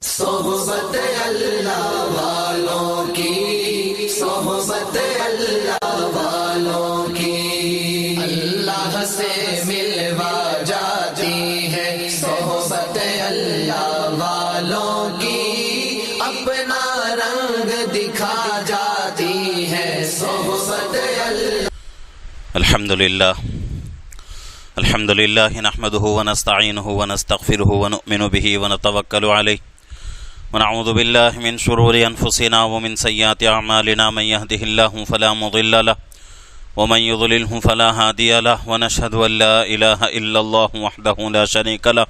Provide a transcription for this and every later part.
صحبت اللہ والوں کی، صحبت اللہ والوں کی، اللہ سے ملوا جاتی ہے صحبت اللہ والوں کی، اپنا رنگ دکھا جاتی ہے صحبت اللہ۔ الحمد للہ نحمده ونستعینه ونستغفره ونؤمن به ونتوکل علیہ ونعوذ باللہ من شرور انفسنا ومن سیئات اعمالنا، من يهده الله فلا مضل له ومن يضلله فلا هادي له، ونشهد ان لا اله الا الله وحده لا شريك له،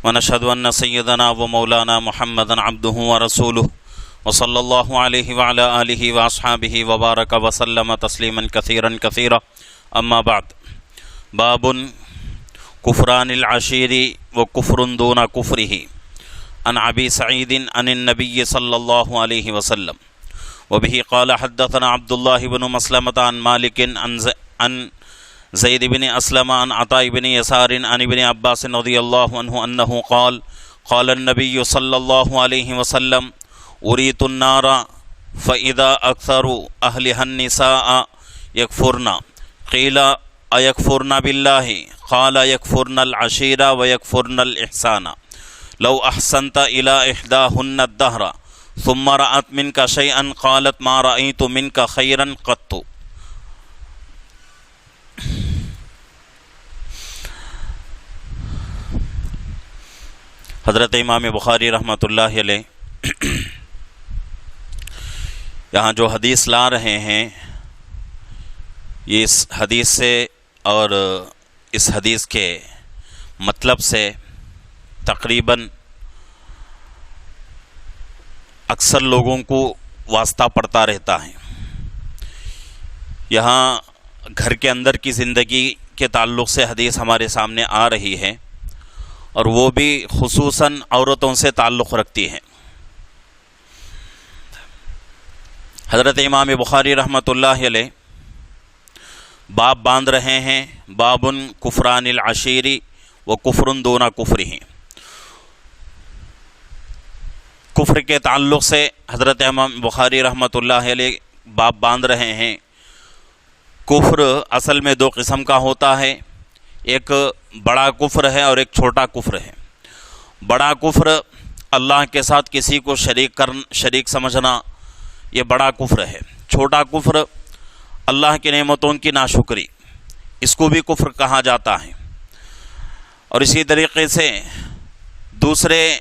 ونشهد ان سيدنا ومولانا محمدا عبده ورسوله، وصلى الله عليه وعلى آله واصحابه وبارك وسلم تسلیما كثيرا كثيرا، اما بعد۔ باب کفران العشیر وکفر دون کفرہ، عن ابی سعید عن النبی صلی اللہ علیہ وسلم، وبه قال حدثنا عبد الله بن مسلمة عن مالك عن زید بن اسلم عن عطاء بن یسار عن ابن عباس رضی اللہ عنہ انہ قال قال النبی صلی اللہ علیہ وسلم اریت النار فاذا اکثر اہلها النساء یکفرن، قیل ایکفرن باللہ، قال یکفرن العشیر ویکفرن الاحسان، لو احسنت الى احداہن الدہر ثم رأت منک شیئا قالت ما رأیت منک خیرا قط۔ حضرت امام بخاری رحمۃ اللہ علیہ یہاں جو حدیث لا رہے ہیں، یہ اس حدیث سے اور اس حدیث کے مطلب سے تقریباً اکثر لوگوں کو واسطہ پڑتا رہتا ہے۔ یہاں گھر کے اندر کی زندگی کے تعلق سے حدیث ہمارے سامنے آ رہی ہے، اور وہ بھی خصوصاً عورتوں سے تعلق رکھتی ہے۔ حضرت امام بخاری رحمۃ اللہ علیہ باب باندھ رہے ہیں، باب کفران العشیری و کفر دون کفرہ۔ کفر کے تعلق سے حضرت امام بخاری رحمۃ اللہ علیہ باب باندھ رہے ہیں۔ کفر اصل میں دو قسم کا ہوتا ہے، ایک بڑا کفر ہے اور ایک چھوٹا کفر ہے۔ بڑا کفر اللہ کے ساتھ کسی کو شریک سمجھنا، یہ بڑا کفر ہے۔ چھوٹا کفر اللہ کی نعمتوں کی ناشکری، اس کو بھی کفر کہا جاتا ہے۔ اور اسی طریقے سے دوسرے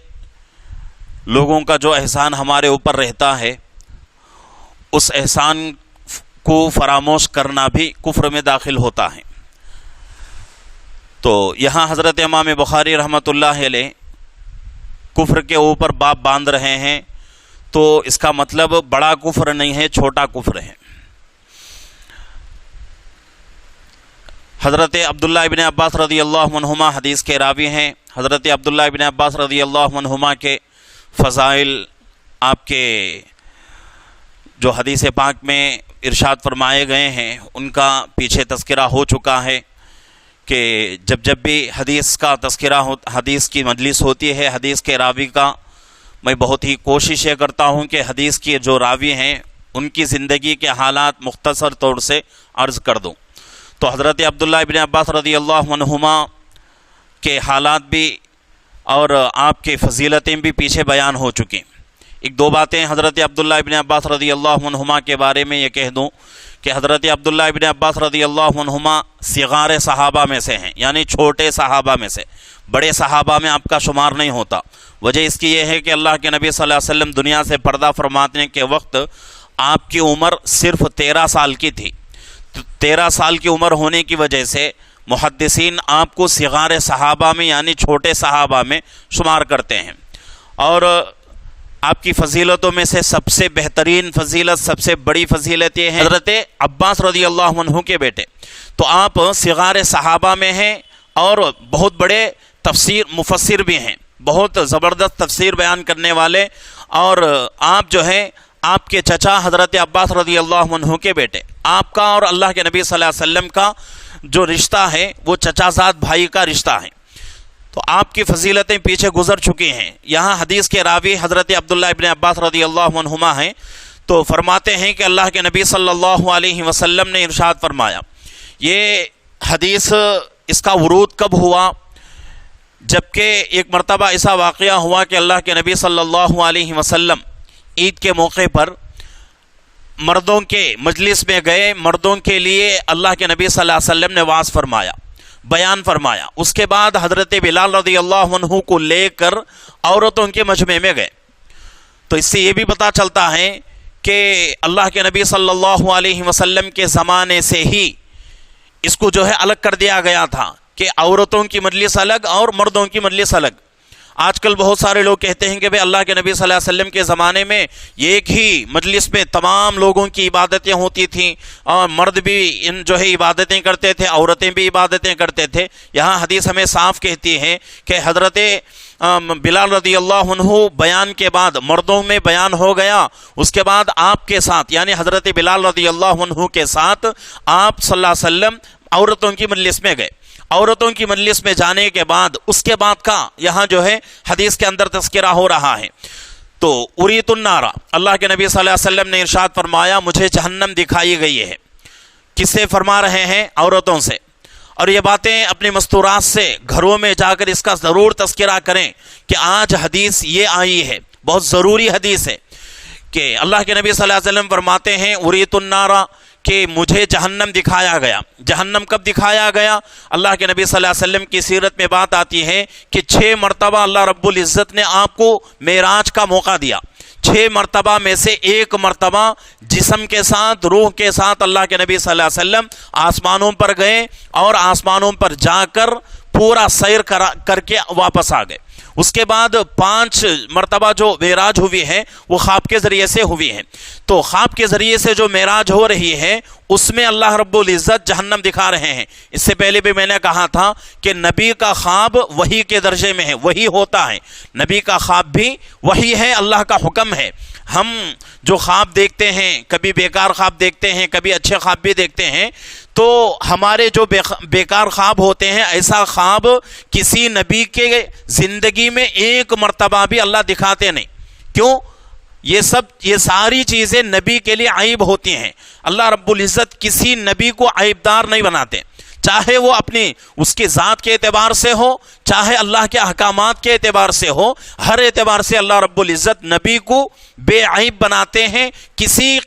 لوگوں کا جو احسان ہمارے اوپر رہتا ہے، اس احسان کو فراموش کرنا بھی کفر میں داخل ہوتا ہے۔ تو یہاں حضرت امام بخاری رحمۃ اللہ علیہ کفر کے اوپر باب باندھ رہے ہیں، تو اس کا مطلب بڑا کفر نہیں ہے، چھوٹا کفر ہے۔ حضرت عبداللہ ابن عباس رضی اللہ عنہما حدیث کے راوی ہیں۔ حضرت عبداللہ ابن عباس رضی اللہ عنہما کے فضائل آپ کے جو حدیث پاک میں ارشاد فرمائے گئے ہیں، ان کا پیچھے تذکرہ ہو چکا ہے کہ جب بھی حدیث کا تذکرہ حدیث کی مجلس ہوتی ہے، حدیث کے راوی کا، میں بہت ہی کوشش یہ کرتا ہوں کہ حدیث کے جو راوی ہیں ان کی زندگی کے حالات مختصر طور سے عرض کر دوں۔ تو حضرت عبداللہ ابن عباس رضی اللہ عنہما کے حالات بھی اور آپ کے فضیلتیں بھی پیچھے بیان ہو چکی۔ ایک دو باتیں حضرت عبداللہ ابن عباس رضی اللہ عنہما کے بارے میں یہ کہہ دوں کہ حضرت عبداللہ ابن عباس رضی اللہ عنہما صغار صحابہ میں سے ہیں، یعنی چھوٹے صحابہ میں سے، بڑے صحابہ میں آپ کا شمار نہیں ہوتا۔ وجہ اس کی یہ ہے کہ اللہ کے نبی صلی اللہ علیہ وسلم دنیا سے پردہ فرمانے کے وقت آپ کی عمر صرف 13 سال کی تھی۔ 13 سال کی عمر ہونے کی وجہ سے محدثین آپ کو صغار صحابہ میں یعنی چھوٹے صحابہ میں شمار کرتے ہیں۔ اور آپ کی فضیلتوں میں سے سب سے بہترین فضیلت، سب سے بڑی فضیلت یہ ہے حضرت عباس رضی اللہ عنہ کے بیٹے۔ تو آپ صغار صحابہ میں ہیں اور بہت بڑے مفسر بھی ہیں، بہت زبردست تفسیر بیان کرنے والے، اور آپ جو ہیں آپ کے چچا حضرت عباس رضی اللہ عنہ کے بیٹے، آپ کا اور اللہ کے نبی صلی اللہ علیہ وسلم کا جو رشتہ ہے وہ چچا زاد بھائی کا رشتہ ہے۔ تو آپ کی فضیلتیں پیچھے گزر چکی ہیں۔ یہاں حدیث کے راوی حضرت عبداللہ ابن عباس رضی اللہ عنہما ہیں، تو فرماتے ہیں کہ اللہ کے نبی صلی اللہ علیہ وسلم نے ارشاد فرمایا۔ یہ حدیث اس کا ورود کب ہوا؟ جبکہ ایک مرتبہ ایسا واقعہ ہوا کہ اللہ کے نبی صلی اللہ علیہ وسلم عید کے موقع پر مردوں کے مجلس میں گئے، مردوں کے لیے اللہ کے نبی صلی اللہ علیہ وسلم نے وعظ فرمایا، بیان فرمایا۔ اس کے بعد حضرت بلال رضی اللہ عنہ کو لے کر عورتوں کے مجمع میں گئے۔ تو اس سے یہ بھی پتہ چلتا ہے کہ اللہ کے نبی صلی اللہ علیہ وسلم کے زمانے سے ہی اس کو جو ہے الگ کر دیا گیا تھا کہ عورتوں کی مجلس الگ اور مردوں کی مجلس الگ۔ آج کل بہت سارے لوگ کہتے ہیں کہ بھئی اللہ کے نبی صلی اللہ علیہ وسلم کے زمانے میں ایک ہی مجلس میں تمام لوگوں کی عبادتیں ہوتی تھیں، اور مرد بھی جو ہے عبادتیں کرتے تھے، عورتیں بھی عبادتیں کرتے تھے۔ یہاں حدیث ہمیں صاف کہتی ہے کہ حضرت بلال رضی اللہ عنہ بیان کے بعد مردوں میں بیان ہو گیا، اس کے بعد آپ کے ساتھ یعنی حضرت بلال رضی اللہ عنہ کے ساتھ آپ صلی اللہ علیہ وسلم عورتوں کی مجلس میں گئے۔ عورتوں کی مجلس میں جانے کے بعد اس کے بعد کا یہاں جو ہے حدیث کے اندر تذکرہ ہو رہا ہے۔ تو اریت النار، اللہ کے نبی صلی اللہ علیہ وسلم نے ارشاد فرمایا مجھے جہنم دکھائی گئی ہے۔ کس سے فرما رہے ہیں؟ عورتوں سے۔ اور یہ باتیں اپنی مستورات سے گھروں میں جا کر اس کا ضرور تذکرہ کریں کہ آج حدیث یہ آئی ہے، بہت ضروری حدیث ہے کہ اللہ کے نبی صلی اللہ علیہ وسلم فرماتے ہیں اریت النار کہ مجھے جہنم دکھایا گیا۔ جہنم کب دکھایا گیا؟ اللہ کے نبی صلی اللہ علیہ وسلم کی سیرت میں بات آتی ہے کہ 6 مرتبہ اللہ رب العزت نے آپ کو معراج کا موقع دیا۔ 6 مرتبہ میں سے 1 مرتبہ جسم کے ساتھ، روح کے ساتھ اللہ کے نبی صلی اللہ علیہ وسلم آسمانوں پر گئے اور آسمانوں پر جا کر پورا سیر کر کے واپس آ گئے۔ اس کے بعد 5 مرتبہ جو معراج ہوئی ہے وہ خواب کے ذریعے سے ہوئی ہے۔ تو خواب کے ذریعے سے جو معراج ہو رہی ہے اس میں اللہ رب العزت جہنم دکھا رہے ہیں۔ اس سے پہلے بھی میں نے کہا تھا کہ نبی کا خواب وحی کے درجے میں ہے، وحی ہوتا ہے، نبی کا خواب بھی وحی ہے، اللہ کا حکم ہے۔ ہم جو خواب دیکھتے ہیں، کبھی بیکار خواب دیکھتے ہیں، کبھی اچھے خواب بھی دیکھتے ہیں، تو ہمارے جو بیکار خواب ہوتے ہیں، ایسا خواب کسی نبی کے زندگی میں 1 مرتبہ بھی اللہ دکھاتے نہیں۔ کیوں؟ یہ ساری چیزیں نبی کے لیے عیب ہوتی ہیں۔ اللہ رب العزت کسی نبی کو عیبدار نہیں بناتے، چاہے وہ اپنی اس کی ذات کے اعتبار سے ہو، چاہے اللہ کے احکامات کے اعتبار سے ہو، ہر اعتبار سے اللہ رب العزت نبی کو بے عیب بناتے ہیں۔ کسی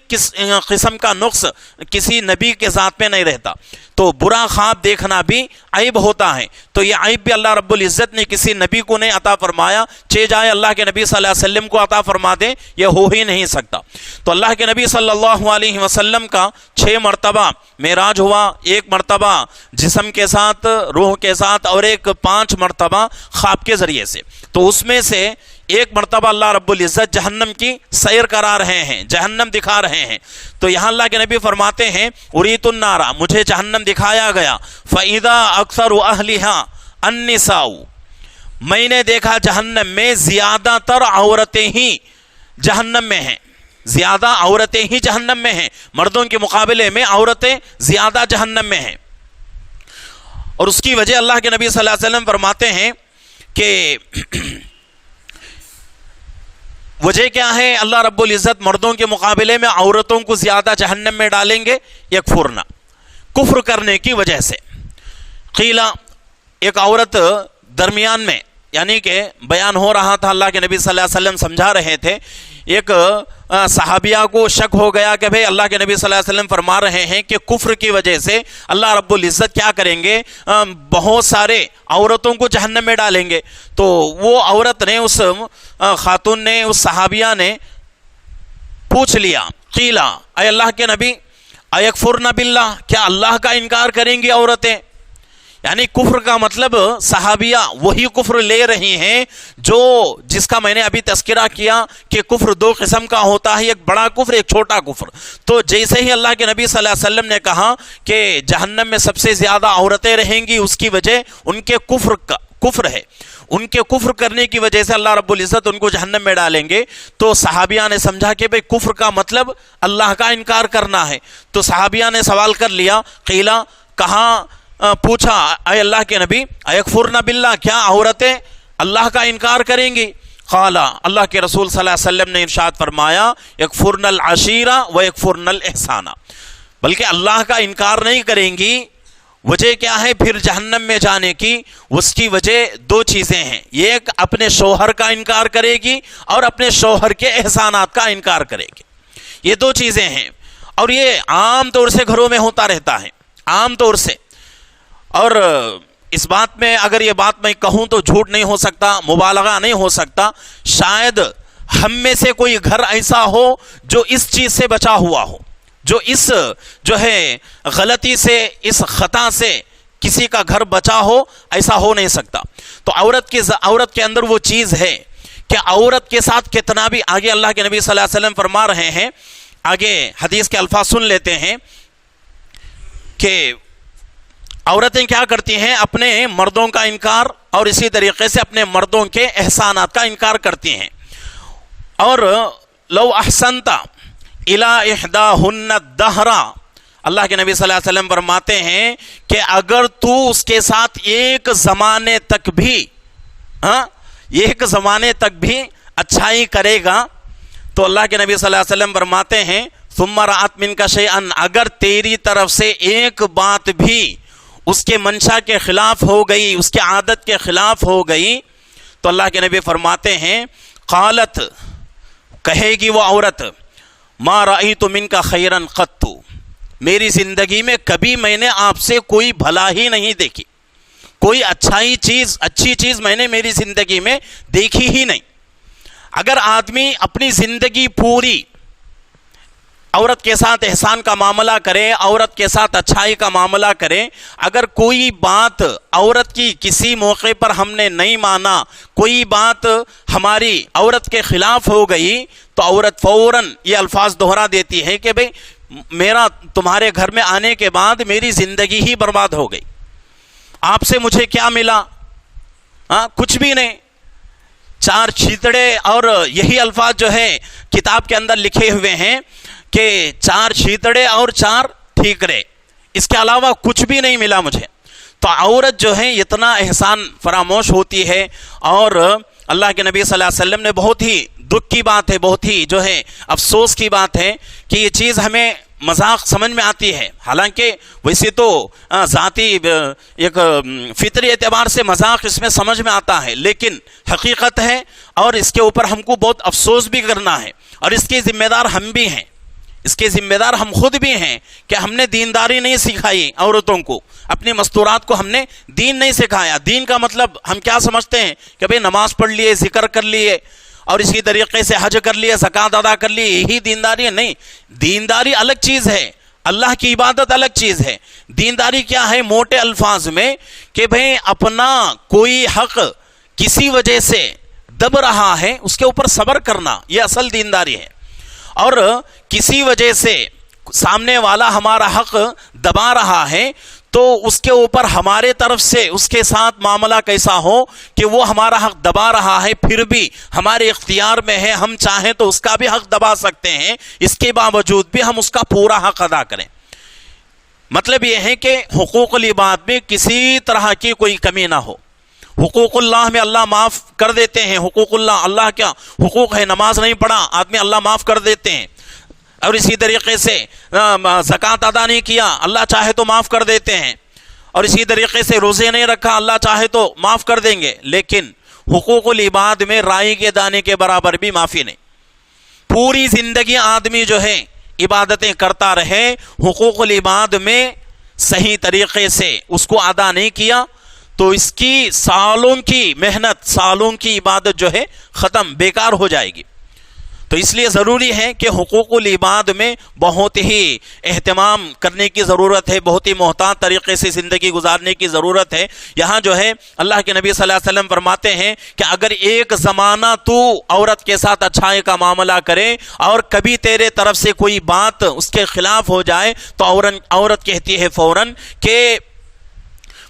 قسم کا نقص کسی نبی کے ذات میں نہیں رہتا۔ تو برا خواب دیکھنا بھی عیب ہوتا ہے، تو یہ عیب بھی اللہ رب العزت نے کسی نبی کو نہیں عطا فرمایا، جائے اللہ کے نبی صلی اللہ علیہ وسلم کو عطا فرما دے، یہ ہو ہی نہیں سکتا۔ تو اللہ کے نبی صلی اللہ علیہ وسلم کا 6 مرتبہ معراج ہوا، 1 مرتبہ جسم کے ساتھ، روح کے ساتھ، اور 5 مرتبہ خواب کے ذریعے سے۔ تو اس میں سے 1 مرتبہ اللہ رب العزت جہنم کی سیر کرا رہے ہیں، جہنم دکھا رہے ہیں۔ تو یہاں اللہ کے نبی فرماتے ہیں اریت النار، مجھے جہنم دکھایا گیا، فَإِذَا أَكْثَرُ أَهْلِهَا النِّسَاءُ، میں نے دیکھا جہنم میں زیادہ تر عورتیں ہی جہنم میں ہیں، زیادہ عورتیں ہی جہنم میں ہیں، مردوں کے مقابلے میں عورتیں زیادہ جہنم میں ہیں۔ اور اس کی وجہ اللہ کے نبی صلی اللہ علیہ وسلم فرماتے ہیں کہ وجہ کیا ہے؟ اللہ رب العزت مردوں کے مقابلے میں عورتوں کو زیادہ جہنم میں ڈالیں گے، یکفرنا، کفر کرنے کی وجہ سے۔ قیلا، ایک عورت درمیان میں یعنی کہ بیان ہو رہا تھا، اللہ کے نبی صلی اللہ علیہ وسلم سمجھا رہے تھے، ایک صحابیہ کو شک ہو گیا کہ بھئی اللہ کے نبی صلی اللہ علیہ وسلم فرما رہے ہیں کہ کفر کی وجہ سے اللہ رب العزت کیا کریں گے؟ بہت سارے عورتوں کو جہنم میں ڈالیں گے۔ تو وہ عورت نے، اس خاتون نے، اس صحابیہ نے پوچھ لیا، قیلا، اے اللہ کے نبی، ایکفرن باللہ، کیا اللہ کا انکار کریں گی عورتیں؟ یعنی کفر کا مطلب صحابیہ وہی کفر لے رہی ہیں جس کا میں نے ابھی تذکرہ کیا کہ کفر 2 قسم کا ہوتا ہے، ایک بڑا کفر، ایک چھوٹا کفر۔ تو جیسے ہی اللہ کے نبی صلی اللہ علیہ وسلم نے کہا کہ جہنم میں سب سے زیادہ عورتیں رہیں گی، اس کی وجہ ان کے کفر ہے، ان کے کفر کرنے کی وجہ سے اللہ رب العزت ان کو جہنم میں ڈالیں گے۔ تو صحابیہ نے سمجھا کہ بھئی کفر کا مطلب اللہ کا انکار کرنا ہے۔ تو صحابیہ نے سوال کر لیا، قیلا، کہاں پوچھا اے اللہ کے نبی ایکفرن باللہ، کیا عورتیں اللہ کا انکار کریں گی؟ قال، اللہ کے رسول صلی اللہ علیہ وسلم نے ارشاد فرمایا یکفرن العشیرہ و یکفرن الاحسانہ، بلکہ اللہ کا انکار نہیں کریں گی۔ وجہ کیا ہے پھر جہنم میں جانے کی؟ اس کی وجہ دو چیزیں ہیں، ایک اپنے شوہر کا انکار کرے گی اور اپنے شوہر کے احسانات کا انکار کرے گی، یہ دو چیزیں ہیں، اور یہ عام طور سے گھروں میں ہوتا رہتا ہے، عام طور سے۔ اور اس بات میں اگر یہ بات میں کہوں تو جھوٹ نہیں ہو سکتا، مبالغہ نہیں ہو سکتا، شاید ہم میں سے کوئی گھر ایسا ہو جو اس چیز سے بچا ہوا ہو، جو اس غلطی سے، اس خطا سے کسی کا گھر بچا ہو، ایسا ہو نہیں سکتا۔ تو عورت کے اندر وہ چیز ہے کہ عورت کے ساتھ کتنا بھی، آگے اللہ کے نبی صلی اللہ علیہ وسلم فرما رہے ہیں، آگے حدیث کے الفاظ سن لیتے ہیں کہ عورتیں کیا کرتی ہیں؟ اپنے مردوں کا انکار اور اسی طریقے سے اپنے مردوں کے احسانات کا انکار کرتی ہیں۔ اور لو احسنت الی احداہن الدہر، اللہ کے نبی صلی اللہ علیہ وسلم فرماتے ہیں کہ اگر تو اس کے ساتھ ایک زمانے تک بھی اچھائی کرے گا، تو اللہ کے نبی صلی اللہ علیہ وسلم فرماتے ہیں ثم رأت منک شیئا، اگر تیری طرف سے ایک بات بھی اس کے منشا کے خلاف ہو گئی، اس کے عادت کے خلاف ہو گئی، تو اللہ کے نبی فرماتے ہیں قالت، کہے گی وہ عورت ما رأیت منک خیرا قط، میری زندگی میں کبھی میں نے آپ سے کوئی بھلا ہی نہیں دیکھی، کوئی اچھی چیز میں نے میری زندگی میں دیکھی ہی نہیں۔ اگر آدمی اپنی زندگی پوری عورت کے ساتھ احسان کا معاملہ کرے، عورت کے ساتھ اچھائی کا معاملہ کرے، اگر کوئی بات عورت کی کسی موقع پر ہم نے نہیں مانا، کوئی بات ہماری عورت کے خلاف ہو گئی، تو عورت فوراً یہ الفاظ دہرا دیتی ہے کہ بھئی میرا تمہارے گھر میں آنے کے بعد میری زندگی ہی برباد ہو گئی، آپ سے مجھے کیا ملا؟ کچھ بھی نہیں، چار چھیتڑے۔ اور یہی الفاظ جو ہے کتاب کے اندر لکھے ہوئے ہیں کہ 4 چھیتڑے اور 4 ٹھیکرے، اس کے علاوہ کچھ بھی نہیں ملا مجھے۔ تو عورت جو ہے اتنا احسان فراموش ہوتی ہے، اور اللہ کے نبی صلی اللہ علیہ وسلم نے بہت ہی دکھ کی بات ہے، بہت ہی جو ہے افسوس کی بات ہے کہ یہ چیز ہمیں مذاق سمجھ میں آتی ہے، حالانکہ ویسے تو ذاتی ایک فطری اعتبار سے مذاق اس میں سمجھ میں آتا ہے، لیکن حقیقت ہے، اور اس کے اوپر ہم کو بہت افسوس بھی کرنا ہے، اور اس کے ذمہ دار ہم بھی ہیں، اس کے ذمہ دار ہم خود بھی ہیں کہ ہم نے دینداری نہیں سکھائی عورتوں کو، اپنی مستورات کو ہم نے دین نہیں سکھایا۔ دین کا مطلب ہم کیا سمجھتے ہیں کہ بھئی نماز پڑھ لیے، ذکر کر لیے، اور اسی طریقے سے حج کر لیے، زکوٰۃ ادا کر لیے، یہی دینداری ہے؟ نہیں، دینداری الگ چیز ہے، اللہ کی عبادت الگ چیز ہے۔ دینداری کیا ہے موٹے الفاظ میں کہ بھئی اپنا کوئی حق کسی وجہ سے دب رہا ہے، اس کے اوپر صبر کرنا، یہ اصل دینداری ہے۔ اور کسی وجہ سے سامنے والا ہمارا حق دبا رہا ہے تو اس کے اوپر ہمارے طرف سے اس کے ساتھ معاملہ کیسا ہو کہ وہ ہمارا حق دبا رہا ہے، پھر بھی ہمارے اختیار میں ہے، ہم چاہیں تو اس کا بھی حق دبا سکتے ہیں، اس کے باوجود بھی ہم اس کا پورا حق ادا کریں۔ مطلب یہ ہے کہ حقوق العباد میں کسی طرح کی کوئی کمی نہ ہو۔ حقوق اللہ میں اللہ معاف کر دیتے ہیں، حقوق اللہ کیا حقوق ہے، نماز نہیں پڑھا آدمی اللہ معاف کر دیتے ہیں، اور اسی طریقے سے زکوٰۃ ادا نہیں کیا اللہ چاہے تو معاف کر دیتے ہیں، اور اسی طریقے سے روزے نہیں رکھا اللہ چاہے تو معاف کر دیں گے، لیکن حقوق العباد میں رائی کے دانے کے برابر بھی معافی نہیں۔ پوری زندگی آدمی جو ہے عبادتیں کرتا رہے، حقوق العباد میں صحیح طریقے سے اس کو ادا نہیں کیا تو اس کی سالوں کی محنت، سالوں کی عبادت جو ہے ختم، بیکار ہو جائے گی۔ تو اس لیے ضروری ہے کہ حقوق العباد میں بہت ہی اہتمام کرنے کی ضرورت ہے، بہت ہی محتاط طریقے سے زندگی گزارنے کی ضرورت ہے۔ یہاں جو ہے اللہ کے نبی صلی اللہ علیہ وسلم فرماتے ہیں کہ اگر ایک زمانہ تو عورت کے ساتھ اچھائی کا معاملہ کرے اور کبھی تیرے طرف سے کوئی بات اس کے خلاف ہو جائے تو عورت کہتی ہے فوراً کہ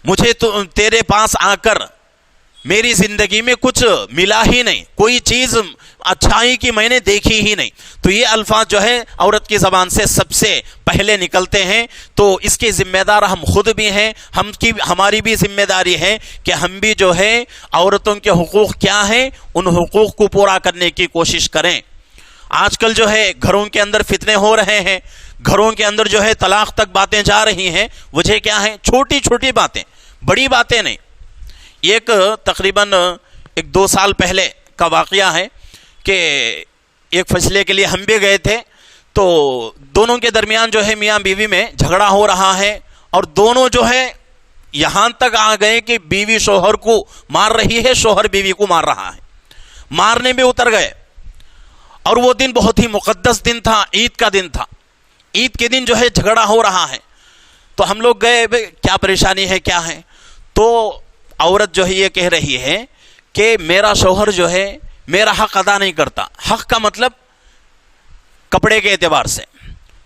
مجھے تو تیرے پاس آ کر میری زندگی میں کچھ ملا ہی نہیں، کوئی چیز اچھائی کی میں نے دیکھی ہی نہیں. تو یہ الفاظ جو ہے عورت کی زبان سے سب سے پہلے نکلتے ہیں. تو اس کے ذمہ دار ہم خود بھی ہیں، ہماری بھی ذمہ داری ہے کہ ہم بھی جو ہے عورتوں کے حقوق کیا ہیں ان حقوق کو پورا کرنے کی کوشش کریں. آج کل جو ہے گھروں کے اندر فتنے ہو رہے ہیں، گھروں کے اندر جو ہے طلاق تک باتیں جا رہی ہیں. وجہ کیا ہے؟ چھوٹی چھوٹی باتیں، بڑی باتیں نہیں. ایک تقریباً 2 سال پہلے کا واقعہ ہے کہ ایک فیصلے کے لیے ہم بھی گئے تھے. تو دونوں کے درمیان جو ہے میاں بیوی میں جھگڑا ہو رہا ہے، اور دونوں جو ہے یہاں تک آ گئے کہ بیوی شوہر کو مار رہی ہے، شوہر بیوی کو مار رہا ہے. مارنے میں اتر گئے. اور وہ دن بہت ہی مقدس دن تھا، عید کا دن تھا. عید کے دن جو ہے جھگڑا ہو رہا ہے. تو ہم لوگ گئے، کیا پریشانی ہے کیا ہے؟ تو عورت جو ہے یہ کہہ رہی ہے کہ میرا شوہر جو ہے میرا حق ادا نہیں کرتا. حق کا مطلب کپڑے کے اعتبار سے،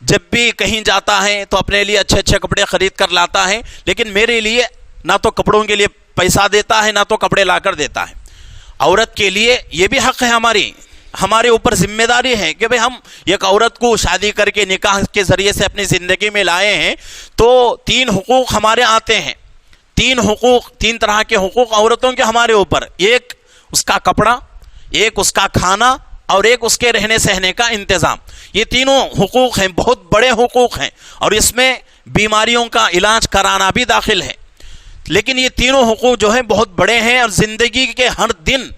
جب بھی کہیں جاتا ہے تو اپنے لیے اچھے اچھے کپڑے خرید کر لاتا ہے، لیکن میرے لیے نہ تو کپڑوں کے لیے پیسہ دیتا ہے نہ تو کپڑے لا کر دیتا ہے. عورت کے لیے یہ بھی حق ہے، ہمارے اوپر ذمہ داری ہے کہ ہم ایک عورت کو شادی کر کے نکاح کے ذریعے سے اپنی زندگی میں لائے ہیں. تو 3 حقوق ہمارے آتے ہیں. 3 طرح کے حقوق عورتوں کے ہمارے اوپر. ایک اس کا کپڑا، ایک اس کا کھانا، اور ایک اس کے رہنے سہنے کا انتظام. یہ تینوں حقوق ہیں، بہت بڑے حقوق ہیں، اور اس میں بیماریوں کا علاج کرانا بھی داخل ہے. لیکن یہ تینوں حقوق جو ہیں بہت بڑے ہیں، اور زندگی کے ہر دن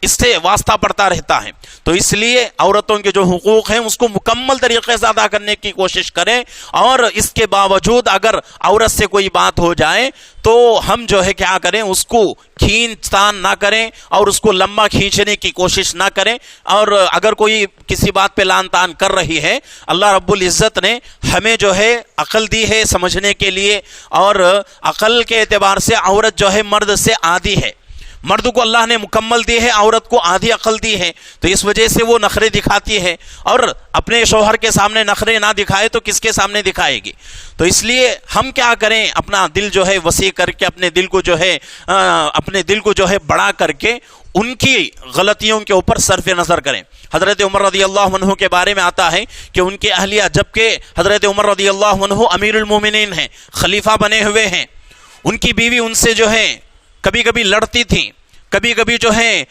اس سے واسطہ پڑتا رہتا ہے. تو اس لیے عورتوں کے جو حقوق ہیں اس کو مکمل طریقے سے ادا کرنے کی کوشش کریں. اور اس کے باوجود اگر عورت سے کوئی بات ہو جائے تو ہم جو ہے کیا کریں، اس کو کھینچ تان نہ کریں اور اس کو لمبا کھینچنے کی کوشش نہ کریں. اور اگر کوئی کسی بات پہ لان تان کر رہی ہے، اللہ رب العزت نے ہمیں جو ہے عقل دی ہے سمجھنے کے لیے، اور عقل کے اعتبار سے عورت جو ہے مرد سے آدھی ہے. مرد کو اللہ نے مکمل دی ہے، عورت کو آدھی عقل دی ہے. تو اس وجہ سے وہ نخرے دکھاتی ہے، اور اپنے شوہر کے سامنے نخرے نہ دکھائے تو کس کے سامنے دکھائے گی؟ تو اس لیے ہم کیا کریں، اپنا دل جو ہے وسیع کر کے، اپنے دل کو جو ہے بڑا کر کے ان کی غلطیوں کے اوپر صرف نظر کریں. حضرت عمر رضی اللہ عنہ کے بارے میں آتا ہے کہ ان کے اہلیہ، جبکہ حضرت عمر رضی اللہ عنہ امیر المومنین ہیں، خلیفہ بنے ہوئے ہیں، ان کی بیوی ان سے جو ہے کبھی کبھی لڑتی تھیں، کبھی کبھی جو ہے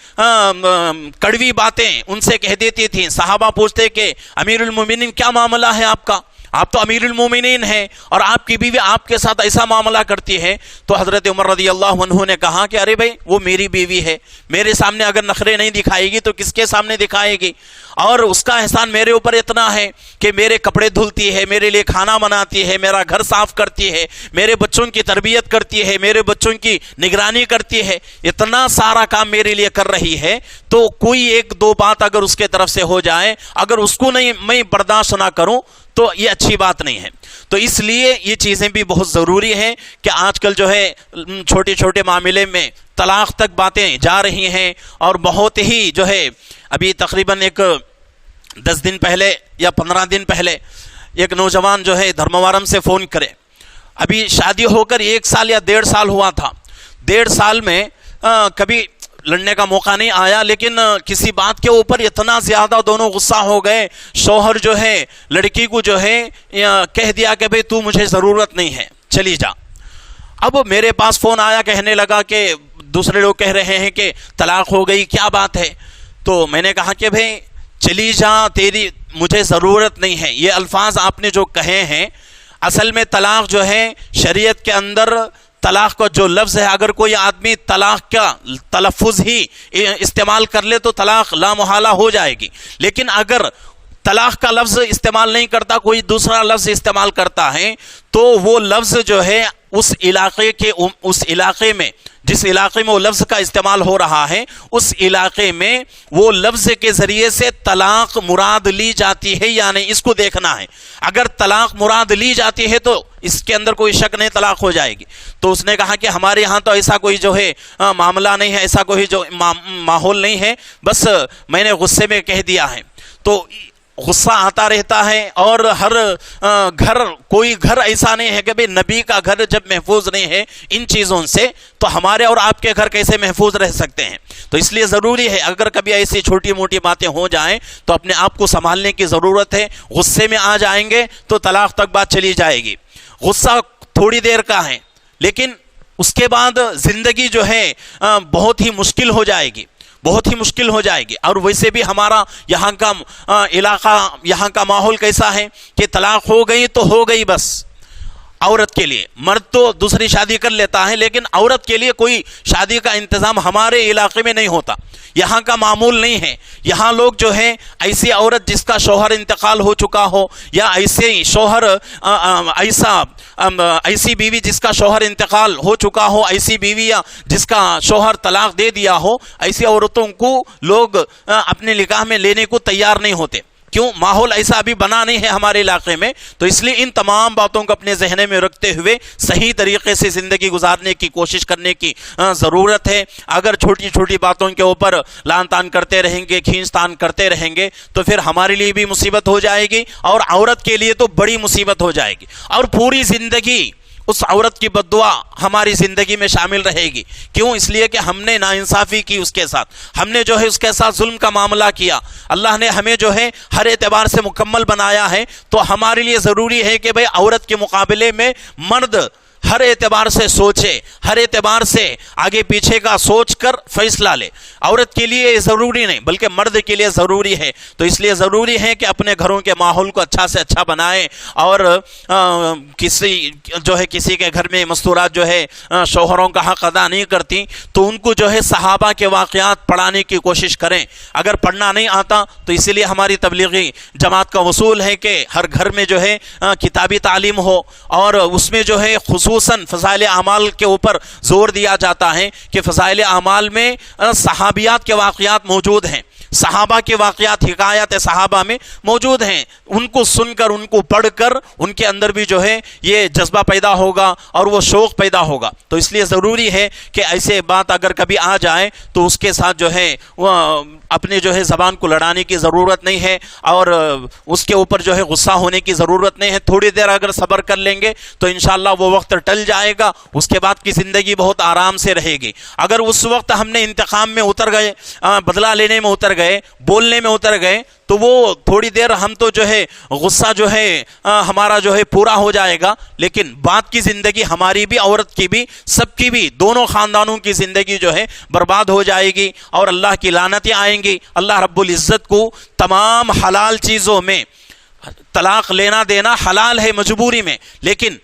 کڑوی باتیں ان سے کہہ دیتی تھیں. صحابہ پوچھتے کہ امیر المومنین کیا معاملہ ہے آپ کا؟ آپ تو امیر المومنین ہیں اور آپ کی بیوی آپ کے ساتھ ایسا معاملہ کرتی ہے. تو حضرت عمر رضی اللہ عنہ نے کہا کہ ارے بھائی وہ میری بیوی ہے، میرے سامنے اگر نخرے نہیں دکھائے گی تو کس کے سامنے دکھائے گی؟ اور اس کا احسان میرے اوپر اتنا ہے کہ میرے کپڑے دھلتی ہے، میرے لیے کھانا بناتی ہے، میرا گھر صاف کرتی ہے، میرے بچوں کی تربیت کرتی ہے، میرے بچوں کی نگرانی کرتی ہے، اتنا سارا کام میرے لیے کر رہی ہے. تو کوئی 1-2 بات اگر اس کے طرف سے ہو جائے، اگر اس کو نہیں میں برداشت نہ کروں تو یہ اچھی بات نہیں ہے. تو اس لیے یہ چیزیں بھی بہت ضروری ہیں کہ آج کل جو ہے چھوٹے چھوٹے معاملے میں طلاق تک باتیں جا رہی ہیں. اور بہت ہی جو ہے ابھی تقریباً 10 دن پہلے یا 15 دن پہلے ایک نوجوان جو ہے دھرموارم سے فون کرے، ابھی شادی ہو کر 1 سال یا 1.5 سال ہوا تھا. 1.5 سال میں کبھی لڑنے کا موقع نہیں آیا، لیکن کسی بات کے اوپر اتنا زیادہ دونوں غصہ ہو گئے. شوہر جو ہے لڑکی کو جو ہے کہہ دیا کہ بھئی تو مجھے ضرورت نہیں ہے، چلی جا. اب میرے پاس فون آیا، کہنے لگا کہ دوسرے لوگ کہہ رہے ہیں کہ طلاق ہو گئی، کیا بات ہے؟ تو میں نے کہا کہ بھئی چلی جا، تیری مجھے ضرورت نہیں ہے. یہ الفاظ آپ نے جو کہے ہیں، اصل میں طلاق جو ہے شریعت کے اندر طلاق کا جو لفظ ہے، اگر کوئی آدمی طلاق کا تلفظ ہی استعمال کر لے تو طلاق لا محالہ ہو جائے گی. لیکن اگر طلاق کا لفظ استعمال نہیں کرتا، کوئی دوسرا لفظ استعمال کرتا ہے، تو وہ لفظ جو ہے اس علاقے میں جس علاقے میں وہ لفظ کا استعمال ہو رہا ہے، اس علاقے میں وہ لفظ کے ذریعے سے طلاق مراد لی جاتی ہے یا نہیں، اس کو دیکھنا ہے. اگر طلاق مراد لی جاتی ہے تو اس کے اندر کوئی شک نہیں، طلاق ہو جائے گی. تو اس نے کہا کہ ہمارے یہاں تو ایسا کوئی جو ہے معاملہ نہیں ہے، ایسا کوئی جو ماحول نہیں ہے، بس میں نے غصے میں کہہ دیا ہے. تو غصہ آتا رہتا ہے، اور ہر کوئی گھر ایسا نہیں ہے کہ بھئی نبی کا گھر جب محفوظ نہیں ہے ان چیزوں سے، تو ہمارے اور آپ کے گھر کیسے محفوظ رہ سکتے ہیں؟ تو اس لیے ضروری ہے اگر کبھی ایسی چھوٹی موٹی باتیں ہو جائیں تو اپنے آپ کو سنبھالنے کی ضرورت ہے. غصے میں آ جائیں گے تو طلاق تک بات چلی جائے گی. غصہ تھوڑی دیر کا ہے، لیکن اس کے بعد زندگی جو ہے بہت ہی مشکل ہو جائے گی، بہت ہی مشکل ہو جائے گی. اور ویسے بھی ہمارا یہاں کا علاقہ، یہاں کا ماحول کیسا ہے کہ طلاق ہو گئی تو ہو گئی بس. عورت کے لیے، مرد تو دوسری شادی کر لیتا ہے، لیکن عورت کے لیے کوئی شادی کا انتظام ہمارے علاقے میں نہیں ہوتا. یہاں کا معمول نہیں ہے. یہاں لوگ جو ہے ایسی عورت جس کا شوہر انتقال ہو چکا ہو، یا ایسے شوہر ایسی بیوی جس کا شوہر انتقال ہو چکا ہو، ایسی بیوی یا جس کا شوہر طلاق دے دیا ہو، ایسی عورتوں کو لوگ اپنے نکاح میں لینے کو تیار نہیں ہوتے. کیوں؟ ماحول ایسا ابھی بنا نہیں ہے ہمارے علاقے میں. تو اس لیے ان تمام باتوں کو اپنے ذہن میں رکھتے ہوئے صحیح طریقے سے زندگی گزارنے کی کوشش کرنے کی ضرورت ہے. اگر چھوٹی چھوٹی باتوں کے اوپر لان تان کرتے رہیں گے، کھینچ تان کرتے رہیں گے، تو پھر ہمارے لیے بھی مصیبت ہو جائے گی، اور عورت کے لیے تو بڑی مصیبت ہو جائے گی، اور پوری زندگی اس عورت کی بد دعا ہماری زندگی میں شامل رہے گی. کیوں؟ اس لیے کہ ہم نے ناانصافی کی اس کے ساتھ، ہم نے جو ہے اس کے ساتھ ظلم کا معاملہ کیا. اللہ نے ہمیں جو ہے ہر اعتبار سے مکمل بنایا ہے، تو ہمارے لیے ضروری ہے کہ بھئی عورت کے مقابلے میں مرد ہر اعتبار سے سوچے، ہر اعتبار سے آگے پیچھے کا سوچ کر فیصلہ لے. عورت کے لیے ضروری نہیں بلکہ مرد کے لیے ضروری ہے. تو اس لیے ضروری ہے کہ اپنے گھروں کے ماحول کو اچھا سے اچھا بنائیں. اور کسی کے گھر میں مستورات جو ہے شوہروں کا حق ادا نہیں کرتی، تو ان کو جو ہے صحابہ کے واقعات پڑھانے کی کوشش کریں. اگر پڑھنا نہیں آتا تو اسی لیے ہماری تبلیغی جماعت کا اصول ہے کہ ہر گھر میں جو ہے کتابی تعلیم ہو، اور اس میں جو ہے خصوصاً فضائل اعمال کے اوپر زور دیا جاتا ہے کہ فضائل اعمال میں صحابیات کے واقعات موجود ہیں، صحابہ کے واقعات، حکایات صحابہ میں موجود ہیں. ان کو سن کر، ان کو پڑھ کر ان کے اندر بھی جو ہے یہ جذبہ پیدا ہوگا اور وہ شوق پیدا ہوگا. تو اس لیے ضروری ہے کہ ایسے بات اگر کبھی آ جائے تو اس کے ساتھ جو ہے وہ اپنے جو ہے زبان کو لڑانے کی ضرورت نہیں ہے، اور اس کے اوپر جو ہے غصہ ہونے کی ضرورت نہیں ہے. تھوڑی دیر اگر صبر کر لیں گے تو انشاءاللہ وہ وقت ٹل جائے گا. اس کے بعد کی زندگی بہت آرام سے رہے گی. اگر اس وقت ہم نے انتقام میں اتر گئے، بدلہ لینے میں اتر گئے، بولنے میں اتر گئے، تو وہ تھوڑی دیر ہم تو جو ہے غصہ جو ہے ہمارا جو ہے پورا ہو جائے گا، لیکن بعد کی زندگی ہماری بھی، عورت کی بھی، سب کی بھی، دونوں خاندانوں کی زندگی جو ہے برباد ہو جائے گی، اور اللہ کی لعنتیں آئیں گی. اللہ رب العزت کو تمام حلال چیزوں میں طلاق لینا دینا حلال ہے مجبوری میں، لیکن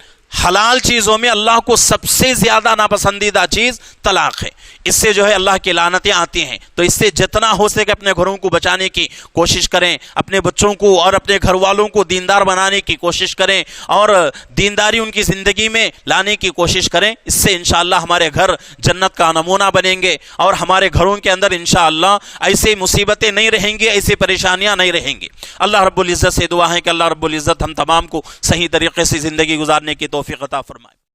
حلال چیزوں میں اللہ کو سب سے زیادہ ناپسندیدہ چیز طلاق ہے. اس سے جو ہے اللہ کی لعنتیں آتی ہیں. تو اس سے جتنا ہو سکے اپنے گھروں کو بچانے کی کوشش کریں، اپنے بچوں کو اور اپنے گھر والوں کو دیندار بنانے کی کوشش کریں، اور دینداری ان کی زندگی میں لانے کی کوشش کریں. اس سے انشاءاللہ ہمارے گھر جنت کا نمونہ بنیں گے، اور ہمارے گھروں کے اندر انشاءاللہ ایسے مصیبتیں نہیں رہیں گی، ایسی پریشانیاں نہیں رہیں گی. اللہ رب العزت سے دعا ہے کہ اللہ رب العزت ہم تمام کو صحیح طریقے سے زندگی گزارنے کی توفیق عطا فرمائے.